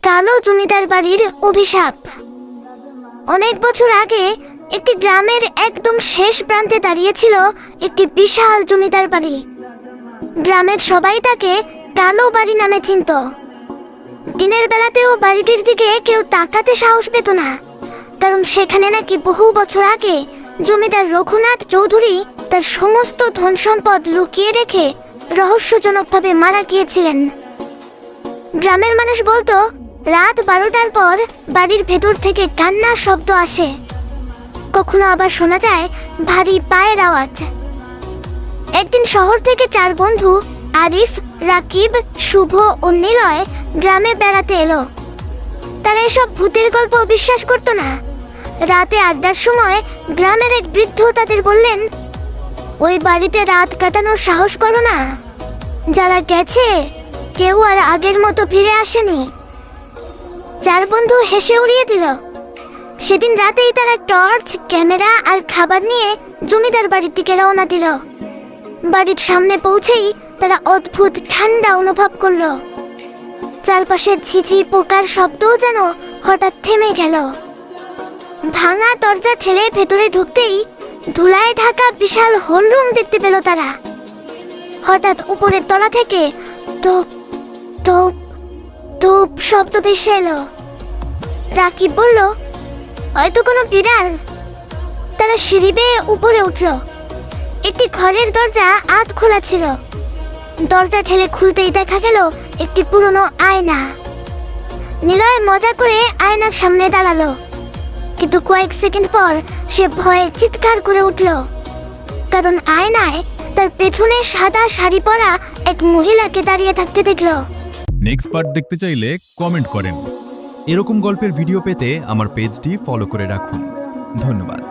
কালো জমিদার বাড়ির অভিশাপ। অনেক বছর আগে একটি গ্রামের একদম শেষ প্রান্তে দাঁড়িয়েছিল একটি বিশাল জমিদার বাড়ি। গ্রামের সবাই তাকে কালো বাড়ি নামে চিনত। দিনের বেলাতেও বাড়িটির দিকে কেউ তাকাতে সাহস পেত না, কারণ সেখানে নাকি বহু বছর আগে জমিদার রঘুনাথ চৌধুরী তার সমস্ত ধন সম্পদ লুকিয়ে রেখে রহস্যজনকভাবে মারা গিয়েছিলেন। গ্রামের মানুষ বলতো, রাত 12টার পর বাড়ির ভেতর থেকে কান্নার শব্দ আসে, কখনো আবার শোনা যায় ভারী পায়ের আওয়াজ। একদিন শহর থেকে 4 বন্ধু আরিফ, রাকিব, শুভ ও নিলয় গ্রামে বেড়াতে এলো। তারা এসব ভূতের গল্প বিশ্বাস করতো না। রাতে আড্ডার সময় গ্রামের এক বৃদ্ধ তাদের বললেন, ওই বাড়িতে রাত কাটানোর সাহস করো না, যারা গেছে কেউ আর আগের মতো ফিরে আসেনি। 4 বন্ধু হেসে উড়িয়ে দিল। সেদিন রাতেই তারা টর্চ, ক্যামেরা আর খাবার নিয়ে জমিদার বাড়ির দিকে রওনা দিল। বাড়ির সামনে পৌঁছেই তারা অদ্ভুত ঠান্ডা অনুভব করলো। চারপাশে ঝিঝি পোকার শব্দও যেন হঠাৎ থেমে গেল। ভাঙা দরজা ঠেলে ভেতরে ঢুকতেই ধুলায় ঢাকা বিশাল হলরুম দেখতে পেল তারা। হঠাৎ উপরের তলা থেকে ধূপ ধূপ ধূপ শব্দ ভেসে এলো। রাকিব বলল, হয়তো কোনো বিড়াল। তারা সিঁড়ি বেয়ে উপরে উঠল। একটি ঘরের দরজা আধ খোলা ছিল। দরজা ঠেলে খুলতেই দেখা গেল একটি পুরনো আয়না। নিলয় মজা করে আয়নার সামনে দাঁড়ালো, কিন্তু কয়েক সেকেন্ড পর সে ভয়ে চিৎকার করে উঠল, কারণ আয়নায় তার পেছনে সাদা শাড়ি পরা এক মহিলাকে দাঁড়িয়ে থাকতে দেখলো। নেক্সট পার্ট দেখতে চাইলে কমেন্ট করেন। এরকম গল্পের ভিডিও পেতে আমার পেজটি ফলো করে রাখুন। ধন্যবাদ।